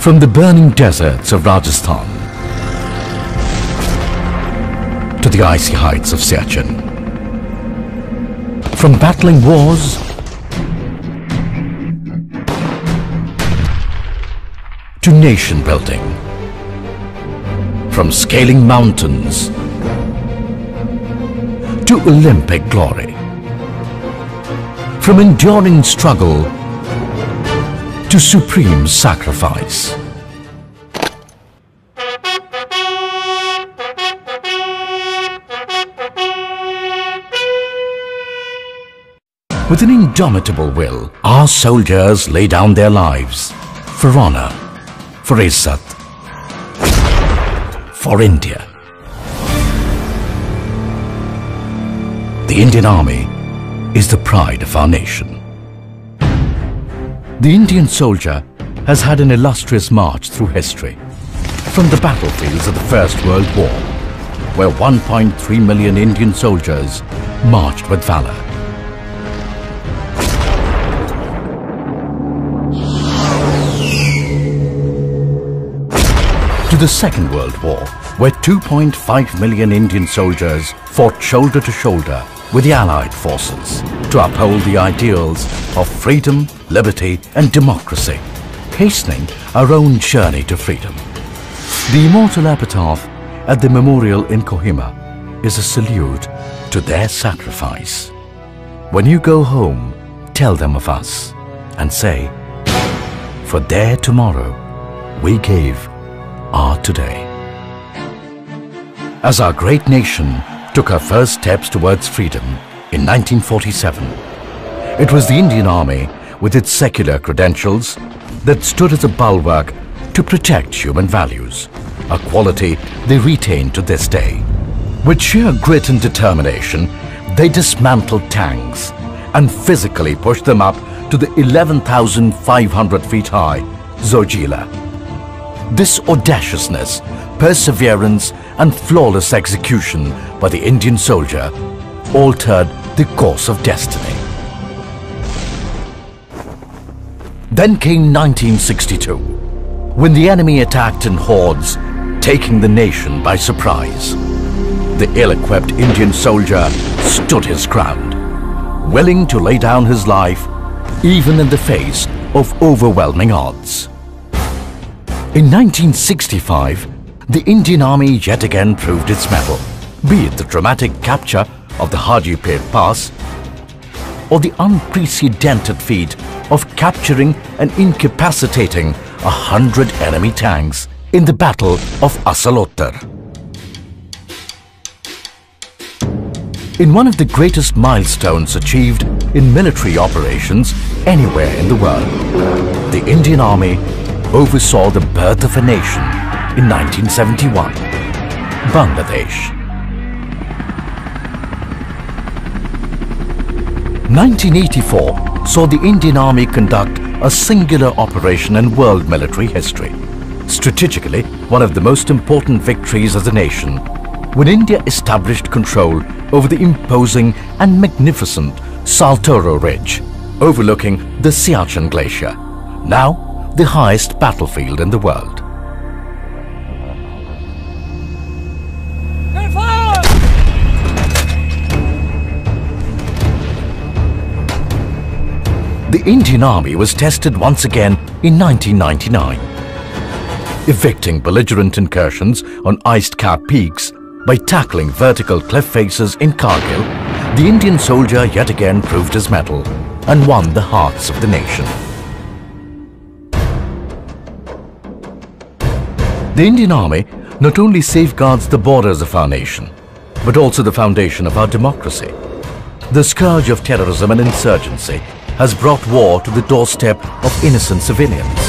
From the burning deserts of Rajasthan to the icy heights of Siachen, from battling wars to nation building, from scaling mountains to Olympic glory, from enduring struggle to supreme sacrifice. With an indomitable will, our soldiers lay down their lives for honor, for Izzat, for India. The Indian Army is the pride of our nation. The Indian soldier has had an illustrious march through history, from the battlefields of the First World War, where 1.3 million Indian soldiers marched with valor, to the Second World War, where 2.5 million Indian soldiers fought shoulder to shoulder with the Allied forces to uphold the ideals of freedom, liberty and democracy, hastening our own journey to freedom. The immortal epitaph at the memorial in Kohima is a salute to their sacrifice. When you go home, tell them of us and say, for their tomorrow we gave our today. As our great nation took her first steps towards freedom in 1947, it was the Indian Army, with its secular credentials, that stood as a bulwark to protect human values, a quality they retain to this day. With sheer grit and determination, they dismantled tanks and physically pushed them up to the 11,500 feet high Zojila. This audaciousness, perseverance and flawless execution by the Indian soldier altered the course of destiny. Then came 1962, when the enemy attacked in hordes, taking the nation by surprise. The ill-equipped Indian soldier stood his ground, willing to lay down his life even in the face of overwhelming odds. In 1965, the Indian Army yet again proved its mettle, be it the dramatic capture of the Hajipir Pass or the unprecedented feat of capturing and incapacitating 100 enemy tanks in the Battle of Asalottar. In one of the greatest milestones achieved in military operations anywhere in the world, the Indian Army oversaw the birth of a nation in 1971, Bangladesh. 1984 saw the Indian Army conduct a singular operation in world military history. Strategically, one of the most important victories as a nation, when India established control over the imposing and magnificent Saltoro Ridge, overlooking the Siachen Glacier, now the highest battlefield in the world. The Indian Army was tested once again in 1999, evicting belligerent incursions on ice-capped peaks by tackling vertical cliff faces in Kargil. The Indian soldier yet again proved his mettle and won the hearts of the nation. The Indian Army not only safeguards the borders of our nation, but also the foundation of our democracy. The scourge of terrorism and insurgency has brought war to the doorstep of innocent civilians.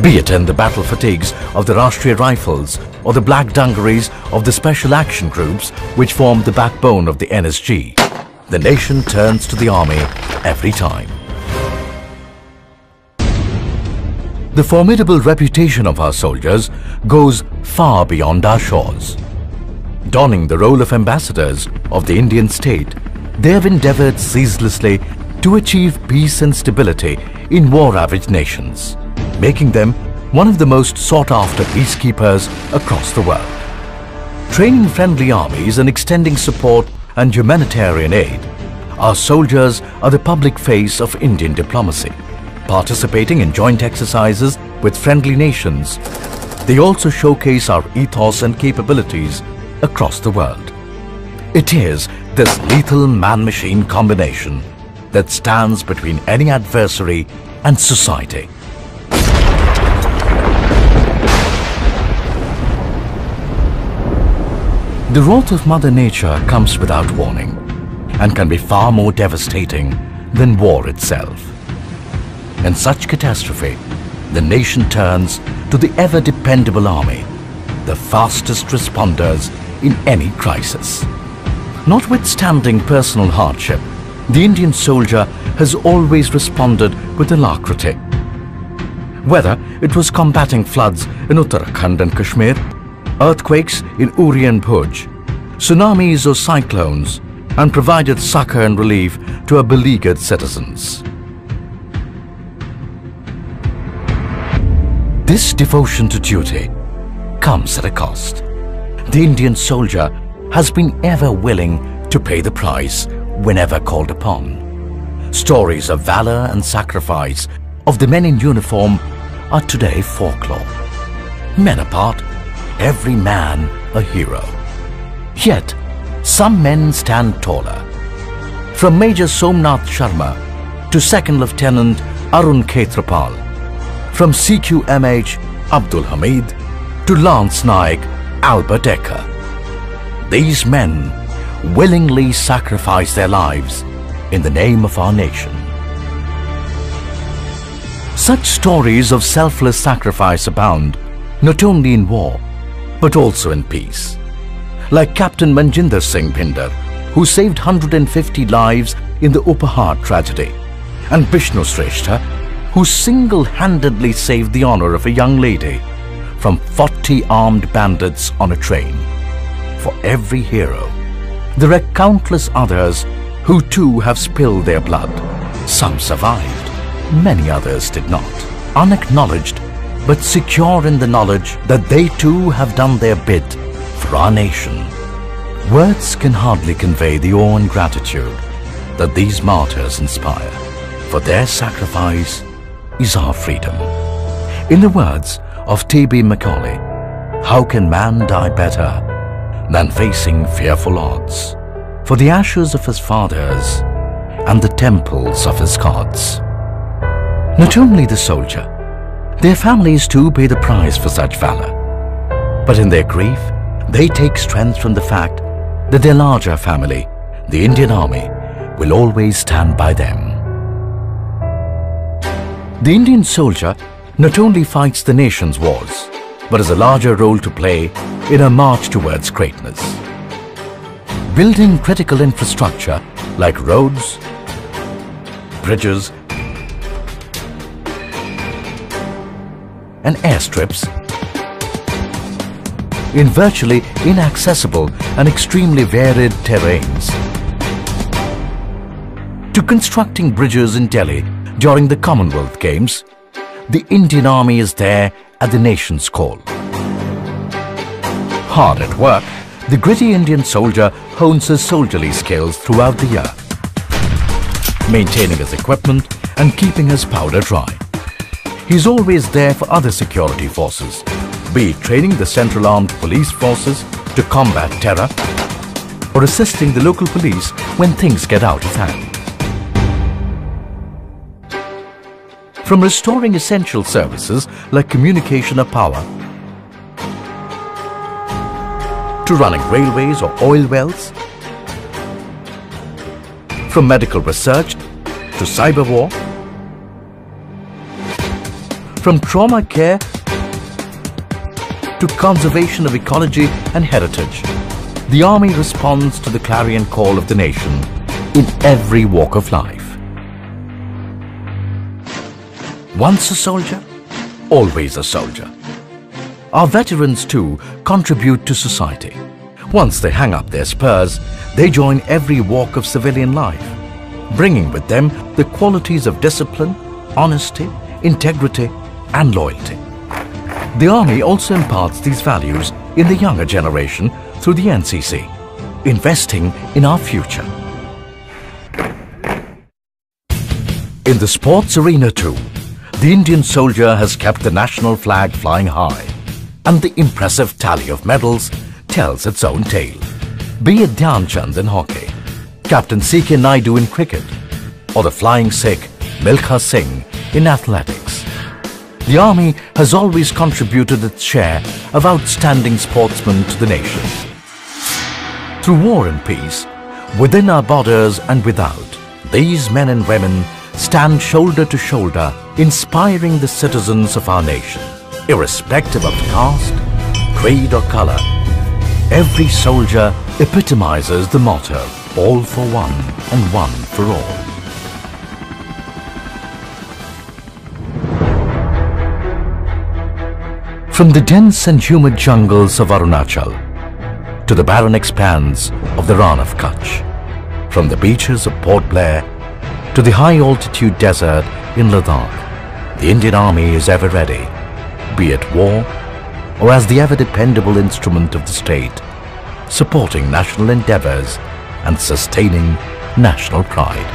Be it in the battle fatigues of the Rashtriya Rifles or the black dungarees of the Special Action Groups which form the backbone of the NSG, the nation turns to the army every time. The formidable reputation of our soldiers goes far beyond our shores. Donning the role of ambassadors of the Indian state, they have endeavored ceaselessly to achieve peace and stability in war-ravaged nations. making them one of the most sought-after peacekeepers across the world. Training friendly armies and extending support and humanitarian aid, our soldiers are the public face of Indian diplomacy. Participating in joint exercises with friendly nations, they also showcase our ethos and capabilities across the world. It is this lethal man-machine combination that stands between any adversary and society. The wrath of Mother Nature comes without warning and can be far more devastating than war itself. In such catastrophe, the nation turns to the ever-dependable army, the fastest responders in any crisis. Notwithstanding personal hardship, the Indian soldier has always responded with alacrity. Whether it was combating floods in Uttarakhand and Kashmir, earthquakes in Uri and Bhuj, tsunamis or cyclones, and provided succor and relief to our beleaguered citizens. This devotion to duty comes at a cost. The Indian soldier has been ever willing to pay the price whenever called upon. Stories of valor and sacrifice of the men in uniform are today folklore. Men apart, every man a hero. Yet, some men stand taller. From Major Somnath Sharma to Second Lieutenant Arun Khetrapal, from CQMH Abdul Hamid to Lance Naik Albert Ecker. These men willingly sacrifice their lives in the name of our nation. Such stories of selfless sacrifice abound not only in war but also in peace. Like Captain Manjinder Singh Bhinder, who saved 150 lives in the Upahar tragedy, and Bishnu Shrestha, who single-handedly saved the honor of a young lady from 40 armed bandits on a train. For every hero, there are countless others who too have spilled their blood. Some survived, many others did not. Unacknowledged, but secure in the knowledge that they too have done their bit for our nation. Words can hardly convey the awe and gratitude that these martyrs inspire, for their sacrifice is our freedom. In the words of T.B. Macaulay, how can man die better than facing fearful odds for the ashes of his fathers and the temples of his gods? Not only the soldier, their families too pay the price for such valor. But in their grief, they take strength from the fact that their larger family, the Indian Army, will always stand by them. The Indian soldier not only fights the nation's wars, but has a larger role to play in a march towards greatness. Building critical infrastructure like roads, bridges, and airstrips in virtually inaccessible and extremely varied terrains, to constructing bridges in Delhi during the Commonwealth Games, the Indian Army is there at the nation's call. Hard at work, the gritty Indian soldier hones his soldierly skills throughout the year, maintaining his equipment and keeping his powder dry. He's always there for other security forces, be it training the Central Armed Police Forces to combat terror or assisting the local police when things get out of hand. From restoring essential services like communication or power, to running railways or oil wells, from medical research to cyber war, from trauma care to conservation of ecology and heritage, the Army responds to the clarion call of the nation in every walk of life. Once a soldier, always a soldier. Our veterans too contribute to society. Once they hang up their spurs, they join every walk of civilian life, bringing with them the qualities of discipline, honesty, integrity, and loyalty. The Army also imparts these values in the younger generation through the NCC, investing in our future. In the sports arena too, the Indian soldier has kept the national flag flying high, and the impressive tally of medals tells its own tale. Be it Dhyan Chand in hockey, Captain C.K. Naidu in cricket, or the flying Sikh Milkha Singh in athletics, the Army has always contributed its share of outstanding sportsmen to the nation. Through war and peace, within our borders and without, these men and women stand shoulder to shoulder, inspiring the citizens of our nation. Irrespective of caste, creed or color, every soldier epitomizes the motto, all for one and one for all. From the dense and humid jungles of Arunachal to the barren expanse of the Rann of Kutch, from the beaches of Port Blair to the high-altitude desert in Ladakh, the Indian Army is ever ready, be it war or as the ever-dependable instrument of the state, supporting national endeavors and sustaining national pride.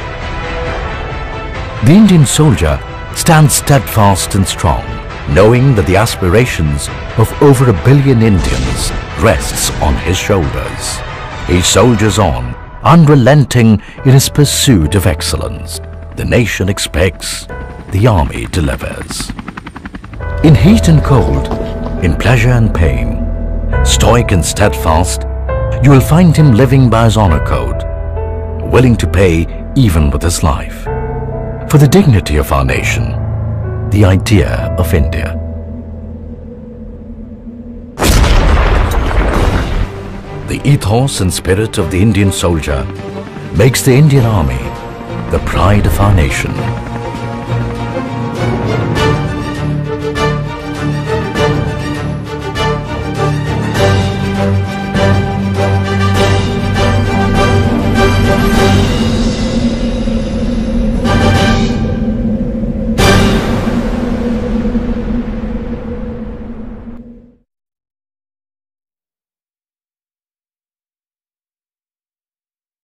The Indian soldier stands steadfast and strong, knowing that the aspirations of over 1 billion Indians rests on his shoulders. He soldiers on, unrelenting in his pursuit of excellence. The nation expects, the Army delivers. In heat and cold, in pleasure and pain, stoic and steadfast, you will find him living by his honor code, willing to pay even with his life, for the dignity of our nation, the idea of India. The ethos and spirit of the Indian soldier makes the Indian Army the pride of our nation.